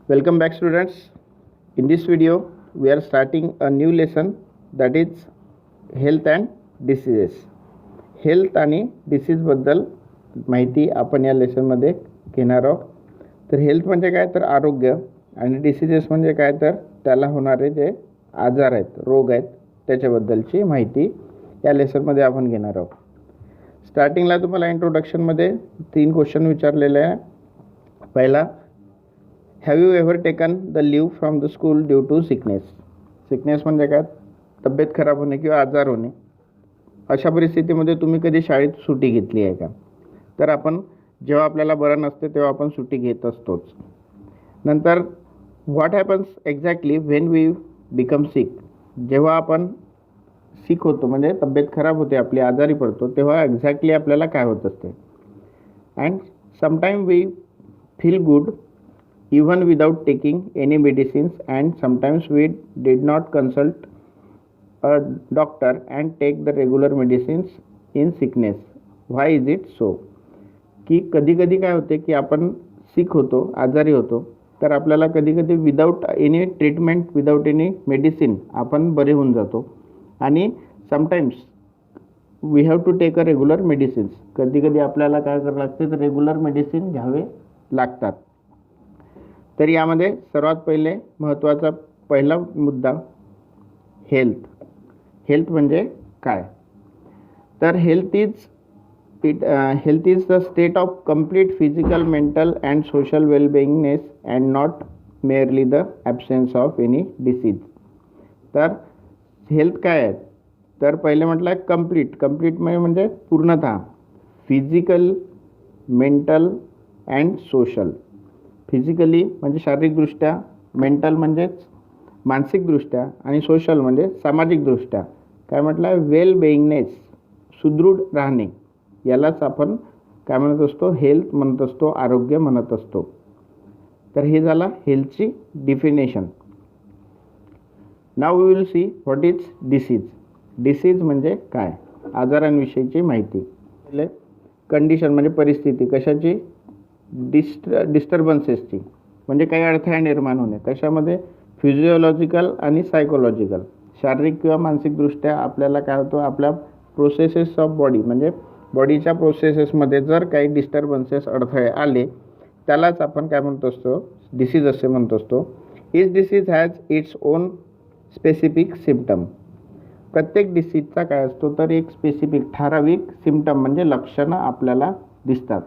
Welcome back students. In this video we are starting a new lesson, that is health and diseases. Health आणि डिसीजबद्दल माहिती आपण या लेसनमध्ये घेणार आहोत. तर हेल्थ म्हणजे काय तर आरोग्य आणि डिसीजेस म्हणजे काय तर त्याला होणारे जे आजार आहेत, रोग आहेत, त्याच्याबद्दलची माहिती या लेसनमध्ये आपण घेणार आहोत. स्टार्टिंगला तुम्हाला इंट्रोडक्शनमध्ये 3 क्वेश्चन विचारलेले आहे. पहिला, have you ever taken the leave from the school due to sickness. Sickness म्हणजे काय? तब्येत खराब होणे किंवा आजार होणे. अशा परिस्थितीमध्ये तुम्ही कधी शाळेत सुट्टी घेतली आहे का? तर आपण जेव्हा आपल्याला बरं नसते तेव्हा आपण सुट्टी घेत असतोच. नंतर, what happens exactly when we become sick. जेव्हा आपण सिक होतो म्हणजे तब्येत खराब होते, आपली आजारी पडतो, तेव्हा एक्झॅक्टली आपल्याला काय होत असते. And sometime we feel good even without taking any medicines, and sometimes we did not consult a doctor and take the regular medicines in sickness. Why is it so? की कधी कधी काय होते की आपण सिक होतो, आजारी होतो, तर आपल्याला कधी कधी without any treatment, without any medicine आपण बरे होऊन जातो. आणि sometimes we have to take a regular medicines. कधी कधी आपल्याला काय करावं लागते तर रेग्युलर मेडिसिन घ्यावे लागतात. तर यामध्ये सर्वात पहिले महत्त्वाचा पहिला मुद्दा हेल्थ. हेल्थ म्हणजे काय? तर health is the state of complete physical, mental and social wellbeingness and not merely the absence of any disease. तर हेल्थ काय आहे? तर पहिले म्हटलं आहे कंप्लीट म्हणजे पूर्णतः physical, mental and social. Physically म्हणजे शारीरिकदृष्ट्या, मेंटल म्हणजेच मानसिकदृष्ट्या आणि सोशल म्हणजे सामाजिकदृष्ट्या. काय म्हटलं आहे? वेल बेईंगनेस, सुदृढ राहणे, यालाच आपण काय म्हणत असतो? हेल्थ म्हणत असतो, आरोग्य म्हणत असतो. तर हे झालं हेल्थची definition. Now we will see what is disease. Disease म्हणजे काय? आजारांविषयीची माहिती. कंडिशन म्हणजे परिस्थिती, कशाची? डिस्टर्बन्सेसची, म्हणजे काही अडथळे निर्माण होणे. कशामध्ये? फिजिओलॉजिकल आणि सायकोलॉजिकल, शारीरिक किंवा मानसिकदृष्ट्या आपल्याला काय होतं, आपल्या प्रोसेसेस ऑफ बॉडी म्हणजे बॉडीच्या प्रोसेसेसमध्ये जर काही डिस्टर्बन्सेस, अडथळे आले, त्यालाच आपण काय म्हणतो असतो? डिसीज असे म्हणतो असतो. Each disease has its own specific symptom. प्रत्येक डिसीजचा काय असतो तर एक स्पेसिफिक ठराविक सिम्पटम म्हणजे लक्षणं आपल्याला दिसतात.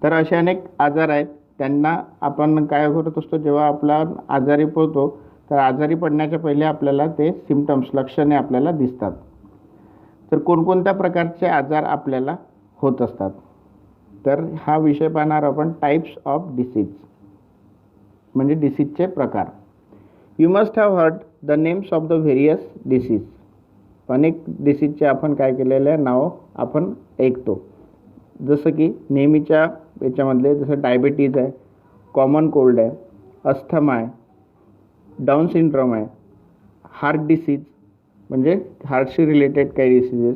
तर असे अनेक आजार आहेत, त्यांना आपण काय करत असतो? जेव्हा आपला आजारी पडतो तर आजारी पडण्याच्या पहिले आपल्याला ते सिम्पटम्स, लक्षणे आपल्याला दिसतात. तर कोणकोणत्या प्रकारचे आजार आपल्याला होत असतात? तर हा विषय पाहणार आपण टाईप्स ऑफ डिसीज, म्हणजे डिसीजचे प्रकार. You must have heard the names of the various disease. अनेक डिसीजचे आपण काय केलेले नाव आपण ऐकतो. जसं की नेहमीच्या याच्यामधले जसं डायबिटीज आहे, कॉमन कोल्ड आहे, अस्थमा आहे, डाऊन सिंड्रोम आहे, हार्ट डिसीज म्हणजे हार्टशी रिलेटेड काही डिसीजेस,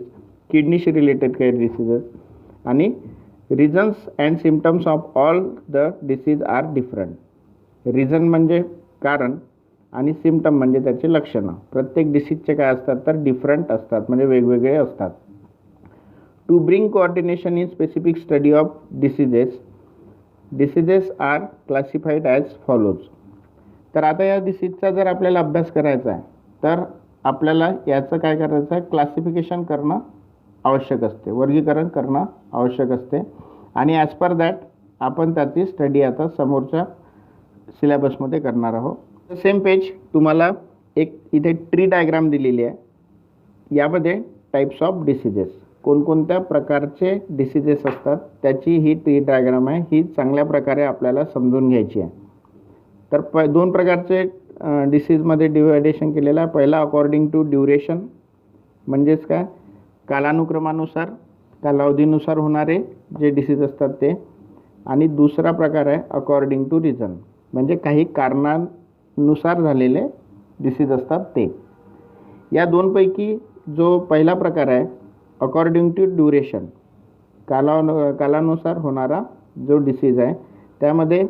किडनीशी रिलेटेड काही डिसीजेस. आणि reasons and symptoms of all the disease are different. Reason म्हणजे कारण आणि सिम्पटम म्हणजे त्याचे लक्षणं. प्रत्येक डिसीजचे काय असतात तर डिफरंट असतात, म्हणजे वेगवेगळे असतात. To bring coordination in specific study of diseases are classified as follows. तर आता या डिसीजचा जर आपल्याला अभ्यास करायचा आहे तर आपल्याला याचं काय करायचं आहे? क्लासिफिकेशन करणं आवश्यक असते, वर्गीकरण करणं आवश्यक असते. आणि ॲज पर दॅट आपण त्याची स्टडी आता समोरच्या सिलेबसमध्ये करणार आहोत. सेम पेज तुम्हाला एक इथे ट्री डायग्राम दिलेली आहे. यामध्ये टाईप्स ऑफ डिसीजेस, कोणकोणत्या प्रकारचे डिसीजेस असतात त्याची ही ट्री डायग्राम आहे. ही चांगल्या प्रकारे आपल्याला समजून घ्यायची आहे. तर 2 प्रकारचे डिसीजमध्ये डिवायडेशन केलेलं आहे. पहिला अकॉर्डिंग टू ड्युरेशन, म्हणजेच काय? कालानुक्रमानुसार, कालावधीनुसार होणारे जे डिसीज असतात ते. आणि दुसरा प्रकार आहे अकॉर्डिंग टू रिझन, म्हणजे काही कारणानुसार झालेले डिसीज असतात ते. या 2पैकी जो पहिला प्रकार आहे अकॉर्डिंग टू ड्युरेशन, कालानुसार होणारा जो डिसीज आहे, त्यामध्ये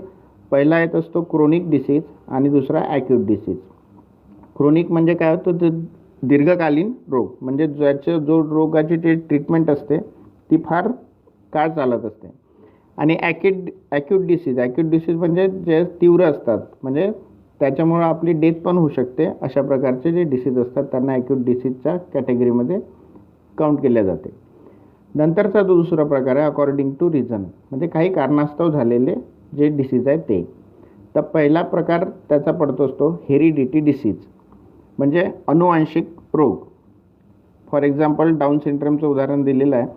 पहिला येत असतो क्रोनिक डिसीज आणि दुसरा ॲक्यूट डिसीज. क्रोनिक म्हणजे काय होतं, ते दीर्घकालीन रोग, म्हणजे जो रोगाची जी ट्रीटमेंट असते ती फार काळ चालत असते. आणि ॲक्यूट डिसीज म्हणजे जे तीव्र असतात, म्हणजे त्याच्यामुळं आपली डेथ पण होऊ शकते. अशा प्रकारचे जे डिसीज असतात त्यांना ॲक्यूट डिसीजच्या कॅटेगरीमध्ये काउंट केल्या जाते. नंतरचा जो दुसरा प्रकार आहे अकॉर्डिंग टू रिझन, म्हणजे काही कारणास्तव झालेले जे डिसीज आहे ते. तर पहिला प्रकार त्याचा पडतो असतो हेरिडिटी डिसीज, म्हणजे अनुवांशिक रोग. फॉर एक्झाम्पल डाऊन सिंड्रोमचं उदाहरण दिलेलं आहे.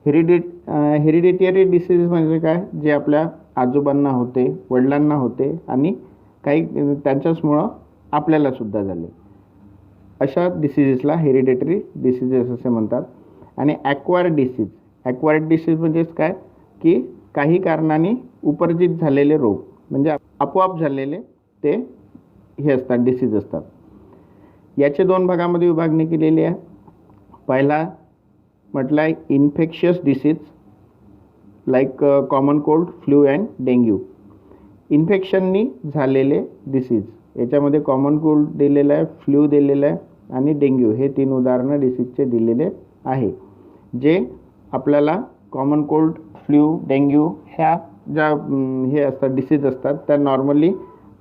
हेरिडिटरी डिसीज म्हणजे काय, जे आपल्या आजोबांना होते, वडिलांना होते आणि काही त्यांच्याचमुळं आपल्यालासुद्धा झाले. अशा डिसीजेसला हेरिडिटरी डिसीजेस असे म्हणतात. आणि ॲक्वायर्ड डिसीज म्हणजेच काय, की काही कारणाने उपर्जित झालेले रोग, म्हणजे आपोआप झालेले ते हे असतात, डिसीज असतात. याचे 2 भागामध्ये विभागणी केलेली आहे. पहिला म्हटलं आहे infectious disease like common cold, flu and dengue. इन्फेक्शननी झालेले डिसीज, याच्यामध्ये कॉमन कोल्ड दिलेलं आहे, फ्लू दिलेलं आहे आणि डेंग्यू, हे 3 उदाहरणं डिसीजचे दिलेले आहे. जे आपल्याला कॉमन कोल्ड, फ्लू, डेंग्यू ह्या ज्या हे असतात डिसीज असतात, त्या नॉर्मली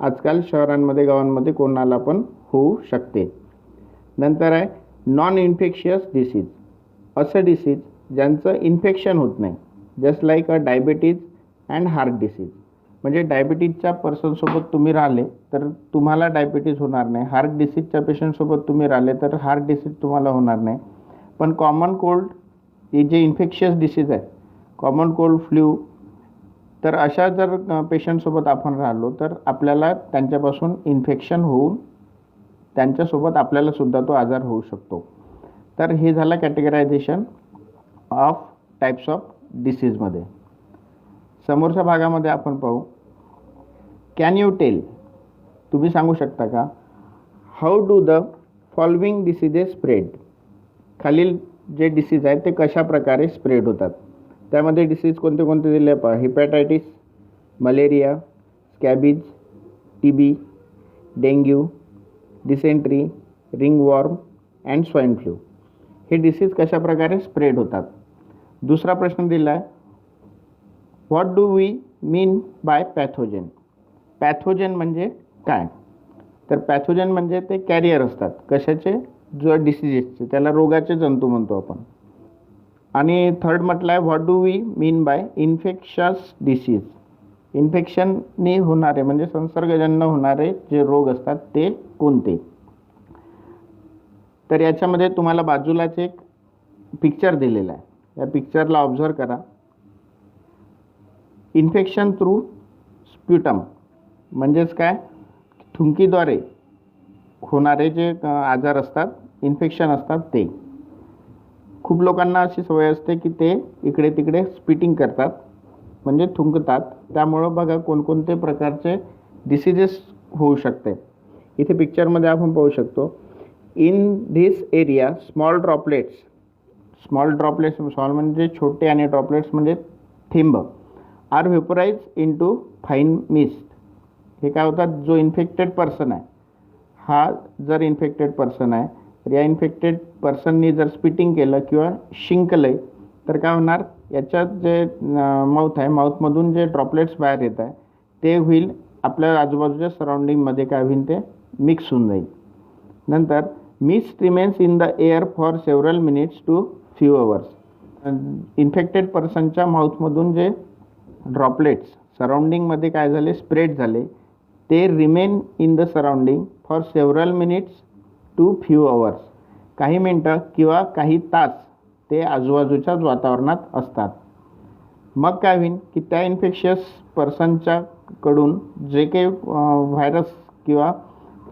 आजकाल शहरांमध्ये गावांमध्ये कोणाला पण होऊ शकते. नंतर आहे नॉन इन्फेक्शियस डिसीज, असं डिसीज ज्यांचं इन्फेक्शन होत नाही, just like a diabetes and heart disease. म्हणजे डायबिटीजच्या पर्सनसोबत तुम्ही राहिले तर तुम्हाला डायबिटीज होणार नाही. हार्ट डिसीजच्या पेशंटसोबत तुम्ही राहिले तर हार्ट डिसीज तुम्हाला होणार नाही. पण कॉमन कोल्ड हे जे इन्फेक्शियस डिसीज आहे, कॉमन कोल्ड, फ्लू, तर अशा जर पेशंटसोबत आपण राहिलो तर आपल्याला त्यांच्यापासून इन्फेक्शन होऊन त्यांच्यासोबत आपल्यालासुद्धा तो आजार होऊ शकतो. तर हे झालं कॅटेगरायझेशन ऑफ टाईप्स ऑफ डिसीजमध्ये. समोरच्या भागामध्ये आपण पाहू, कॅन यू टेल, तुम्ही सांगू शकता का, how do the following diseases spread. खालील जे डिसीज आहेत ते कशा प्रकारे स्प्रेड होतात. त्यामध्ये डिसीज कोणते कोणते दिले पहा, hepatitis, malaria, scabies, TB, dengue, dysentery, ringworm and swine flu. हे डिसीज कशा प्रकारे स्प्रेड होतात. दुसरा प्रश्न दिला आहे, what do we mean by pathogen. Pathogen म्हणजे काय, तर पॅथोजेन म्हणजे ते कॅरियर असतात कशाचे, जो डिसीजेसचे, त्याला रोगाचे जंतू म्हणतो आपण. आणि थर्ड म्हटलं आहे what do we mean by infectious disease. इन्फेक्शननी होणारे म्हणजे संसर्गजन्य होणारे जे रोग असतात ते कोणते. तर याच्यामध्ये तुम्हाला बाजूलाच एक पिक्चर दिलेला आहे, या पिक्चरला ऑब्झर्व करा. इन्फेक्शन थ्रू स्प्युटम म्हणजेच काय, थुंकीद्वारे होणारे जे आजार असतात, इन्फेक्शन असतात ते. खूप लोकांना अशी सवय असते की ते इकडे तिकडे स्पिटिंग करतात, म्हणजे थुंकतात. त्यामुळं बघा कोणकोणते प्रकारचे डिसीजेस होऊ शकते. इथे पिक्चरमध्ये आपण पाहू शकतो, in this area small droplets म्हणजे छोटे आणि ड्रॉपलेट्स म्हणजे थेंब, आर व्हेपोराइज इनटू फाईन मिस्ट. हे काय होतात, जो इन्फेक्टेड पर्सन आहे, हा जर इन्फेक्टेड पर्सन आहे तर या इन्फेक्टेड पर्सननी जर स्पिटिंग केलं किंवा शिंकलं तर काय होणार, याच्यात जे माउथ आहे, माउथमधून जे ड्रॉपलेट्स बाहेर येत आहे ते होईल आपल्या आजूबाजूच्या सराउंडिंगमध्ये काय होईल, ते मिक्स होऊन जाईल. नंतर mist remains in the air for several minutes to few hours. Infected पर्सनच्या माउथमधून जे ड्रॉपलेट्स सराउंडिंगमध्ये काय झाले, स्प्रेड झाले, ते remain in the surrounding for several minutes to few hours. काही मिनटं किंवा काही तास ते आजूबाजूच्याच वातावरणात असतात. मग काय होईल की त्या इन्फेक्शियस पर्सनच्याकडून जे काही व्हायरस किंवा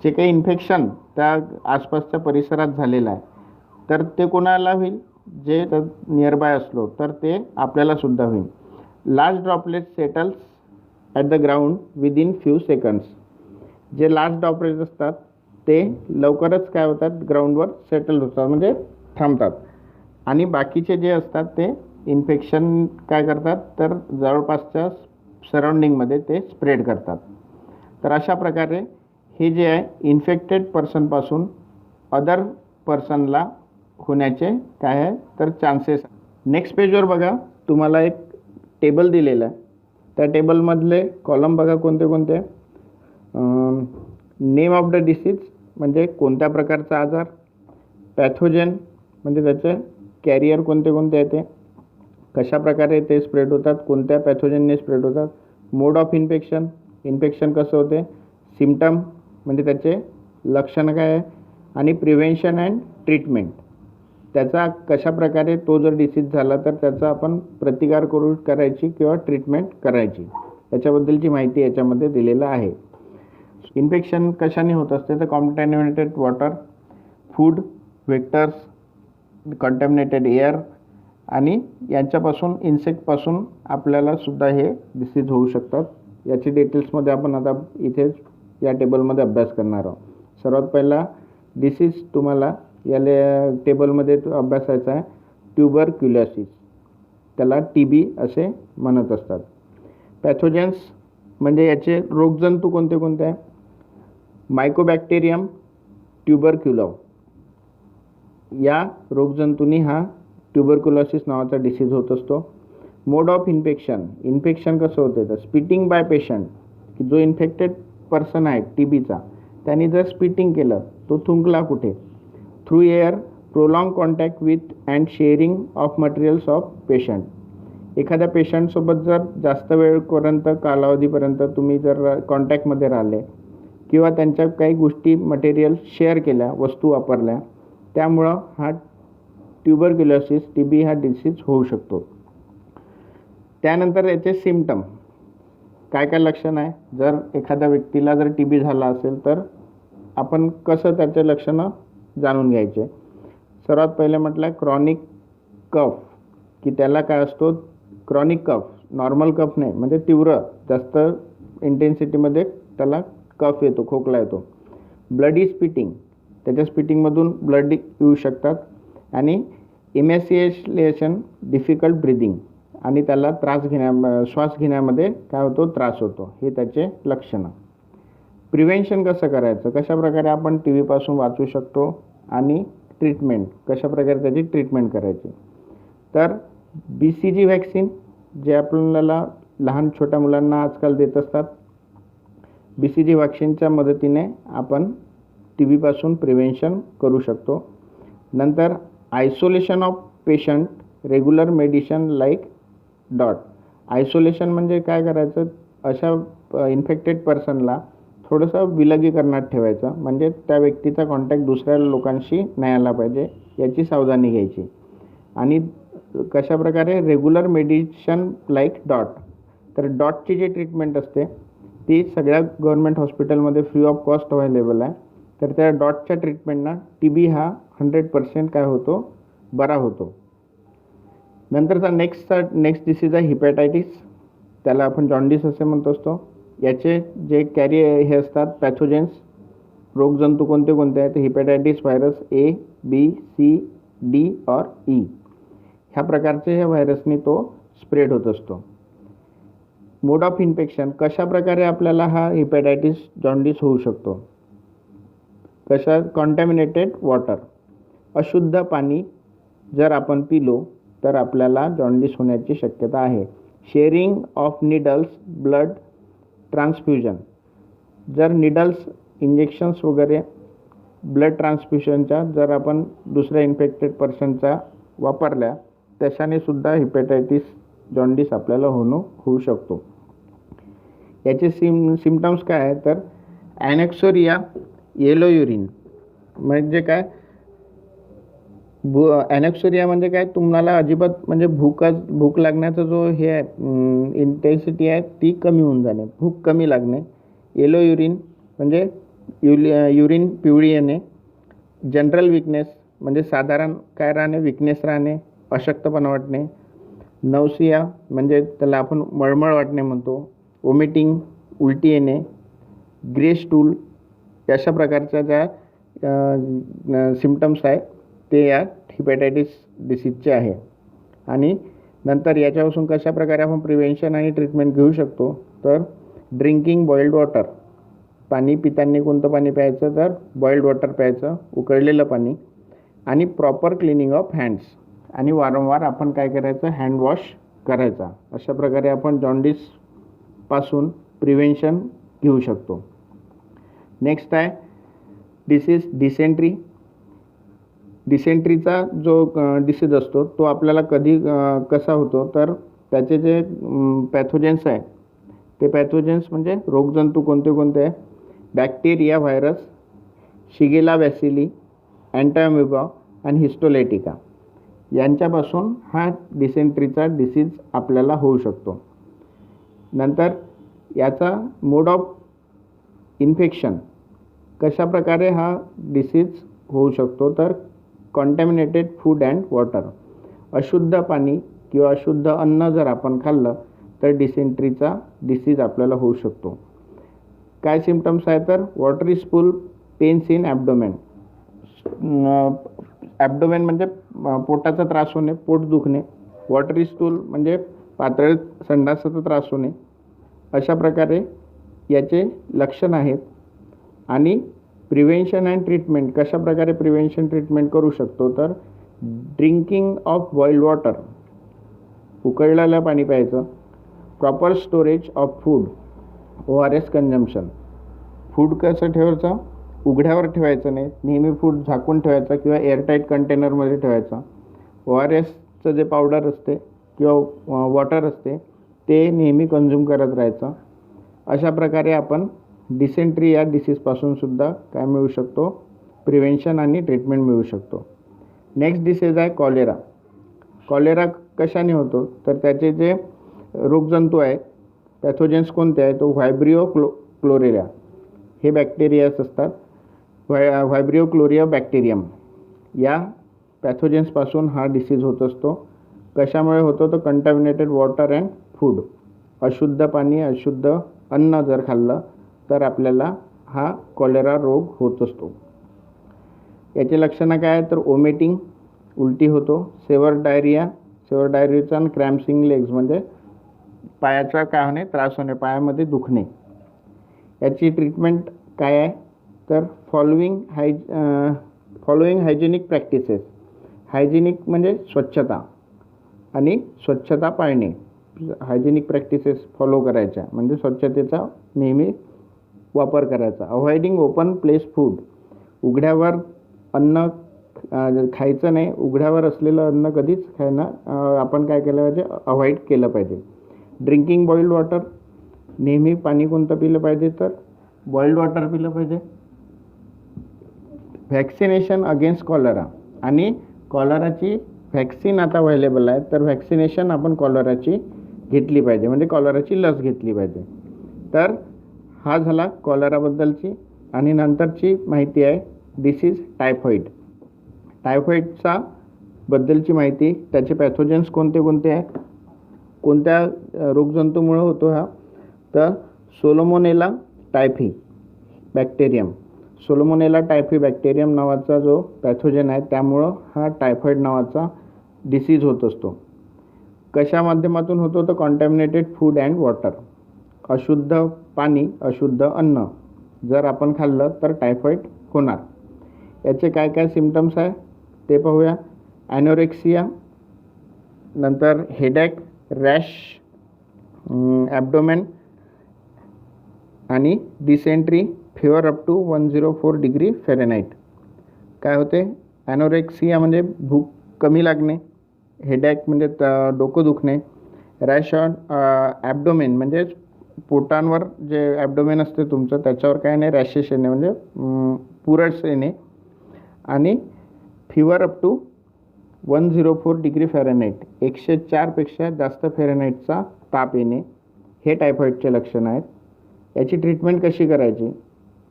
जे काही इन्फेक्शन त्या आसपासच्या परिसरात झालेलं आहे तर ते कोणाला होईल, जे नियरबाय असलो तर ते आपल्यालासुद्धा होईल. Large droplets settles at the ground within few seconds. जे लार्ज ड्रॉपलेट्स असतात ते लवकरच काय होतात, ग्राउंडवर सेटल होतात, म्हणजे थांबतात. आणि बाकीचे जे असतात ते इन्फेक्शन काय करतात, तर जवळपासच्या सराउंडिंगमध्ये ते स्प्रेड करतात. तर अशा प्रकारे हे जे आहे इन्फेक्टेड पर्सनपासून अदर पर्सनला होण्याचे काय आहे तर चान्सेस. नेक्स्ट पेजवर बघा, तुम्हाला एक टेबल दिलेलं आहे. त्या टेबलमधले कॉलम बघा कोणते कोणते. नेम ऑफ द डिसीज म्हणजे कोणत्या प्रकारचा आजार, पॅथोजन म्हणजे त्याचे कॅरियर कोणते कोणते आहे ते, कशा प्रकारे ते स्प्रेड होतात, कोणत्या पॅथोजनने स्प्रेड होतात, मोड ऑफ इन्फेक्शन, इन्फेक्शन कसं होते, सिम्पटम म्हणजे त्याचे लक्षणं काय आहे, आणि प्रिव्हेन्शन अँड ट्रीटमेंट त्याचा कशा प्रकारे तो जर डिसीज झाला तर त्याचा आपण प्रतिकार करायची किंवा ट्रीटमेंट करायची याच्याबद्दलची माहिती याच्यामध्ये दिलेलं आहे. इन्फेक्शन कशाने होत असते तर कॉन्टॅमिनेटेड वॉटर, फूड, व्हेक्टर्स, कॉन्टॅमिनेटेड एअर आणि यांच्यापासून इन्सेक्टपासून आपल्याला सुद्धा हे डिसीज होऊ शकतात. याची डिटेल्समध्ये आपण आता इथे या टेबलमध्ये अभ्यास करणार आहोत. सर्वात पहिला डिसीज तुम्हाला या टेबलमध्ये अभ्यासायचा आहे ट्युबरक्युलोसिस, त्याला TB असे म्हणत असतात. पॅथोजन्स म्हणजे याचे रोगजंतू कोणते कोणते आहे, मायकोबॅक्टेरियम ट्युबरक्युलो या रोगजंतूंनी हा ट्युबरक्युलोसिस नावाचा डिसीज होत असतो. मोड ऑफ इन्फेक्शन, इन्फेक्शन कसं होते तर स्पिटिंग बाय पेशंट, की जो इन्फेक्टेड पर्सन आहे TBचा त्यांनी जर स्पिटिंग केलं, तो थुंकला कुठे, through air, prolong contact with and sharing of materials of patient. एखाद्या पेशंटसोबत जर जास्त वेळपर्यंत कालावधीपर्यंत तुम्ही जर कॉन्टॅक्टमध्ये राहिले किंवा त्यांच्या काही गोष्टी मटेरियल शेअर केल्या, वस्तू वापरल्या, त्यामुळं हा ट्युबरक्युलोसिस TB हा डिसीज होऊ शकतो. त्यानंतर याचे सिम्पटम काय काय लक्षण आहे, जर एखाद्या व्यक्तीला जर TB झाला असेल तर आपण कसं त्याचे लक्षणं जाणून घ्यायचे. सर्वात पहिले म्हटलं क्रॉनिक कफ, की त्याला काय असतो क्रॉनिक कफ, नॉर्मल कफ नाही म्हणजे तीव्र जास्त इंटेन्सिटीमध्ये त्याला कफ येतो, खोकला येतो. ब्लडी स्पिटिंग, त्याच्या स्पिटिंगमधून ब्लड येऊ शकतात. आणि इमॅसिएशन, डिफिकल्ट ब्रिदिंग, आणि त्याला श्वास घेण्यामध्ये काय होतो त्रास होतो. हे त्याचे लक्षणं. प्रिव्हेन्शन कसं करायचं, कशा प्रकारे आपण TBपासून वाचू शकतो, आणि ट्रीटमेंट कशा प्रकारे त्याची ट्रीटमेंट करायची. तर BCG व्हॅक्सिन जे आपल्याला लहान छोट्या मुलांना आजकाल देत असतात, BCG व्हॅक्सिनच्या मदतीने आपण TBपासून प्रिव्हेन्शन करू शकतो. नंतर isolation of patient, regular medicine like dot. Isolation म्हणजे काय करायचं, अशा इन्फेक्टेड पर्सनला थोडंसं विलगीकरणात ठेवायचं, म्हणजे त्या व्यक्तीचा कॉन्टॅक्ट दुसऱ्या लोकांशी नाही आला पाहिजे याची सावधानी घ्यायची. आणि कशा प्रकारे रेग्युलर मेडिसिन लाईक डॉट. तर डॉटची जी ट्रीटमेंट असते ती सगळ्या गव्हर्नमेंट हॉस्पिटलमध्ये फ्री ऑफ कॉस्ट अवेलेबल आहे. तर त्या डॉटच्या ट्रीटमेंटना TB हा 100% काय होतो बरा होतो. नंतरचा नेक्स्ट डिसीज आहे हिपॅटायटिस, त्याला आपण जॉन्डिस असे म्हणतो असतो. याचे जे हे असतात पॅथोजेन्स, रोगजंतू कोणते कोणते आहेत, hepatitis virus A, B, C, D और E ह्या प्रकारचे ह्या व्हायरसनी तो स्प्रेड होत असतो. मोड ऑफ इन्फेक्शन, कशा प्रकारे आपल्याला हा हिपॅटायटिस जॉन्डिस होऊ शकतो, कशा कॉन्टॅमिनेटेड वॉटर, अशुद्ध पाणी जर आपण पिलो तर आपल्याला जॉन्डिस होण्याची शक्यता आहे. Sharing of needles, blood transfusion, जर निडल्स इंजेक्शन्स वगैरे ब्लड ट्रान्सफ्युजनच्या जर आपण दुसऱ्या इन्फेक्टेड पर्सनचा वापरल्या त्याच्याने सुद्धा हिपॅटायटिस जॉन्डिस आपल्याला होऊ शकतो. याचे सिम्पटम्स काय आहे तर ॲनेक्सोरिया, येलो युरिन म्हणजे काय, ॲनेक्सोरिया म्हणजे काय, तुम्हाला अजिबात म्हणजे भूक लागण्याचा जो हे आहे इंटेन्सिटी आहे ती कमी होऊन जाणे, भूक कमी लागणे. येलो युरिन म्हणजे युरिन पिवळी येणे. जनरल विकनेस म्हणजे साधारण काय राहणे, विकनेस राहणे, अशक्तपणा वाटणे. नौसिया म्हणजे त्याला आपण मळमळ वाटणे म्हणतो. वॉमिटिंग, उलटी येणे. ग्रे स्टूल, अशा प्रकारच्या ज्या सिम्पटम्स आहे ते या हिपॅटायटिस डिसीजचे आहे. आणि नंतर याच्यापासून कशा प्रकारे आपण प्रिव्हेन्शन आणि ट्रीटमेंट घेऊ शकतो, तर ड्रिंकिंग बॉइल्ड वॉटर, पाणी पिताना कोणतं पाणी प्यायचं, तर बॉइल्ड वॉटर प्यायचं, उकळलेलं पाणी, आणि प्रॉपर क्लिनिंग ऑफ हँड्स, आणि वारंवार आपण काय करायचं, हँड वॉश करायचा. अशा प्रकारे आपण जॉन्डिसपासून प्रिव्हेन्शन घेऊ शकतो. नेक्स्ट आहे डिसीज डिसेंट्री. डिसेंट्रीचा जो डिसीज असतो तो आपल्याला कसा होतो, तर त्याचे जे पॅथोजेन्स आहे ते पॅथोजेन्स म्हणजे रोगजंतू कोणते कोणते आहे, बॅक्टेरिया, व्हायरस, शिगेला बॅसिली, अँटामिबा आणि हिस्टोलेटिका यांच्यापासून हा डिसेंट्रीचा डिसीज आपल्याला होऊ शकतो. नंतर याचा मोड ऑफ इन्फेक्शन, कशा प्रकारे हा डिसीज होऊ शकतो, तर कॉन्टॅमिनेटेड फूड अँड वॉटर, अशुद्ध पाणी किंवा अशुद्ध अन्न जर आपण खाल्लं तर डिसेंट्रीचा डिसीज आपल्याला होऊ शकतो. काय सिम्पटम्स आहे, तर वॉटरी स्पूल, पेन्स इन ॲब्डोमेन. ॲब्डोमेन म्हणजे पोटाचा त्रास होणे, पोट दुखणे. वॉटरी स्टूल म्हणजे पातळ संडासाचा त्रास होणे. अशा प्रकारे याचे लक्षण आहेत. आणि प्रिव्हेन्शन अँड ट्रीटमेंट, कशा प्रकारे प्रिव्हेन्शन ट्रीटमेंट करू शकतो, तर ड्रिंकिंग ऑफ बॉइल्ड वॉटर, उकळलेलं पाणी प्यायचं, proper storage of food, ORS consumption. Food कसं ठेवायचं, उघड्यावर ठेवायचं नाही, नेहमी फूड झाकून ठेवायचं किंवा एअरटाईट कंटेनरमध्ये ठेवायचं. ORSचं जे पावडर असते किंवा वॉटर असते ते नेहमी कंझ्युम करत राहायचं. अशा प्रकारे आपण डिसेंट्री या डिसीजपासून सुद्धा काय मिळू शकतो, प्रिव्हेन्शन आणि ट्रीटमेंट मिळू शकतो. नेक्स्ट डिसीज आहे कॉलेरा. कॉलेरा कशाने होतो, तर त्याचे जे रोगजंतू आहेत, पॅथोजेन्स कोणते आहे, तो व्हायब्रिओ क्लोरेरिया हे बॅक्टेरियाज असतात. व्हायब्रिओ क्लोरिया बॅक्टेरियम या पॅथोजेन्सपासून हा डिसीज होत असतो. कशामुळे होतो, तर कंटॅमिनेटेड वॉटर अँड फूड, अशुद्ध पाणी, अशुद्ध अन्न जर खाल्लं तर आपल्याला हा कॉलेरा रोग होत असतो. याचे लक्षणं काय आहे, तर ओमेटिंग, उलटी होतो, सेवर डायरियाचा आणि क्रॅम्प्सिंग लेग्स म्हणजे पायाचा काय होणे, त्रास होणे, पायामध्ये दुखणे. याची ट्रीटमेंट काय आहे, तर फॉलोइंग हायजेनिक प्रॅक्टिसेस. हायजेनिक म्हणजे स्वच्छता आणि स्वच्छता पाळणे. हायजेनिक प्रॅक्टिसेस फॉलो करायच्या म्हणजे स्वच्छतेचा नेहमी वापर करायचा. अवॉइडिंग ओपन प्लेस फूड, उघड्यावर अन्न खायचं नाही. उघड्यावर असलेलं अन्न कधीच आपण काय केलं पाहिजे, अवॉइड केलं पाहिजे. ड्रिंकिंग बॉइल्ड वॉटर, नेहमी पाणी कोणतं पिलं पाहिजे, तर बॉइल्ड वॉटर पिलं पाहिजे. व्हॅक्सिनेशन अगेन्स्ट कॉलरा, आणि कॉलराची व्हॅक्सिन आता अवेलेबल आहे, तर व्हॅक्सिनेशन आपण कॉलराची घेतली पाहिजे, म्हणजे कॉलराची लस घेतली पाहिजे. तर हा झाला कॉलराबद्दलची. आणि नंतरची माहिती आहे डिसीज टायफॉईड. टायफॉईडचा बद्दलची माहिती, त्याचे पॅथोजेन्स कोणते कोणते आहे, कोणत्या रोगजंतूमुळे होतो हा, तर सोलोमोनेला टायफी बॅक्टेरियम. सोलोमोनेला टायफी बॅक्टेरियम नावाचा जो पॅथोजन आहे त्यामुळं हा टायफॉईड नावाचा डिसीज होत असतो. कशा माध्यमातून होतो, तर कॉन्टॅमिनेटेड फूड अँड वॉटर, अशुद्ध पाणी, अशुद्ध अन्न जर आपण खाल्लं तर टायफॉईड होणार. याचे काय काय सिम्पटम्स आहे ते पाहूया. ॲनोरेक्सिया, नंतर हेडॅक, रॅश, ॲब्डोमेन आणि dysentery, fever up to 104 degree Fahrenheit. काय होते, ॲनोरेक्सिया म्हणजे भूक कमी लागणे, हेडॅक म्हणजे डोकं दुखणे, रॅश ऑन ॲब्डोमेन म्हणजे पोटांवर जे ॲब्डोमेन असते तुमचं त्याच्यावर काय नाही, रॅशेस येणे म्हणजे पुरट्स येणे, आणि fever up to 104 degree Fahrenheit 104पेक्षा जास्त फॅरेनहाइटचा ताप येणे, हे टायफॉईडचे लक्षण आहेत. याची ट्रीटमेंट कशी करायची,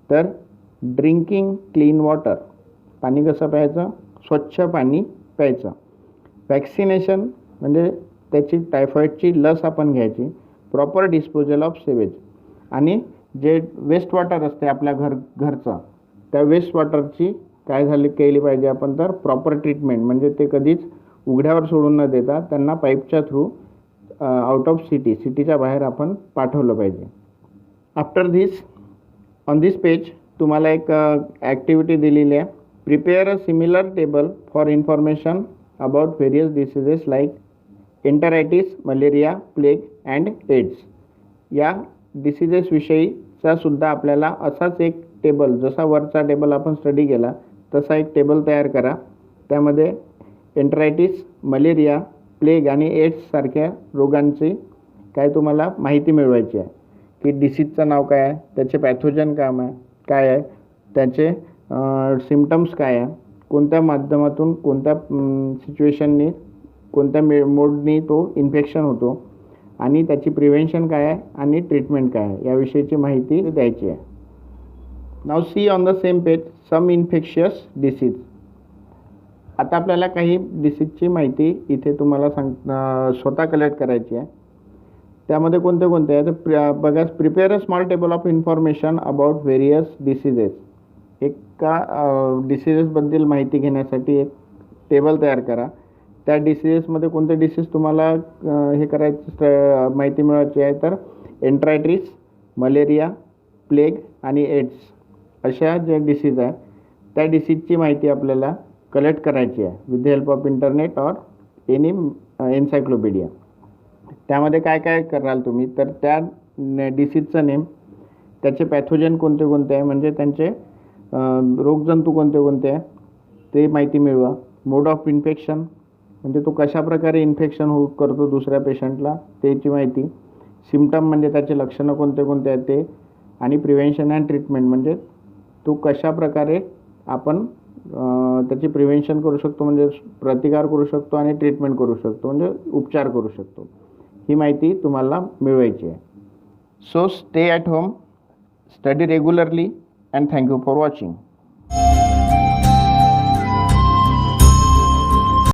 तर ड्रिंकिंग क्लीन वॉटर, पाणी कसं प्यायचं, स्वच्छ पाणी प्यायचं. वॅक्सिनेशन म्हणजे त्याची टायफॉईडची लस आपण घ्यायची. प्रॉपर डिस्पोजल ऑफ सेवेज, आणि जे वेस्ट वॉटर असते आपल्या घरचं त्या वेस्ट वॉटरची केली पाहिजे आपण, तर प्रॉपर ट्रीटमेंट म्हणजे ते कधीच उघड्यावर सोडून न देता त्यांना पाईपच्या थ्रू आउट ऑफ सिटीच्या बाहेर आपण पाठवलं पाहिजे. After this on this page तुम्हाला एक ॲक्टिव्हिटी दिलेली आहे. Prepare a similar table for information about various diseases like enteritis, malaria, plague and AIDS. या डिसीजेसविषयीचा सुद्धा आपल्याला असाच एक टेबल, जसा वरचा टेबल आपण स्टडी केला तसा एक टेबल तयार करा. त्यामध्ये एंटरायटिस, मलेरिया, प्लेग आणि एड्स सारख्या रोगांची काय तुम्हाला माहिती मिळवायची आहे की डिसीजचं नाव काय आहे, त्याचे पॅथोजन काय आहे, त्याचे सिम्पटम्स काय आहे, कोणत्या माध्यमातून, कोणत्या सिच्युएशननी, कोणत्या मोडनी तो इन्फेक्शन होतो आणि त्याची प्रिव्हेन्शन काय आहे आणि ट्रीटमेंट काय आहे याविषयीची माहिती द्यायची आहे. Now see on the same page some infectious disease. आता आपल्याला काही डिसीजची माहिती इथे तुम्हाला स्वतः कलेक्ट करायची आहे. त्यामध्ये कोणते कोणते आहे तर बघा, prepare a small table of information about various diseases. एका डिसीजेसबद्दल माहिती घेण्यासाठी एक टेबल तयार करा. त्या डिसीजेसमध्ये कोणते डिसीज तुम्हाला हे करायचं माहिती मिळवायची आहे तर एंट्रायटिस, मलेरिया, प्लेग आणि एड्स अशा ज्या डिसीज आहे त्या डिसीजची माहिती आपल्याला कलेक्ट करायची आहे with the help of internet or any encyclopaedia. त्यामध्ये काय काय कराल तुम्ही तर त्या डिसीजचं नेम, त्याचे पॅथोजन कोणते कोणते आहे म्हणजे त्यांचे रोगजंतू कोणते कोणते आहे ते माहिती मिळवा. मोड ऑफ इन्फेक्शन म्हणजे तो कशाप्रकारे इन्फेक्शन करतो दुसऱ्या पेशंटला त्याची माहिती. सिम्पटम म्हणजे त्याचे लक्षणं कोणते कोणते आहेत ते. आणि प्रिव्हेन्शन अँड ट्रीटमेंट म्हणजे तो कशाप्रकारे आपण त्याची प्रिव्हेन्शन करू शकतो म्हणजे प्रतिकार करू शकतो आणि ट्रीटमेंट करू शकतो म्हणजे उपचार करू शकतो. ही माहिती तुम्हाला मिळवायची आहे. So stay at home, study regularly and thank you for watching.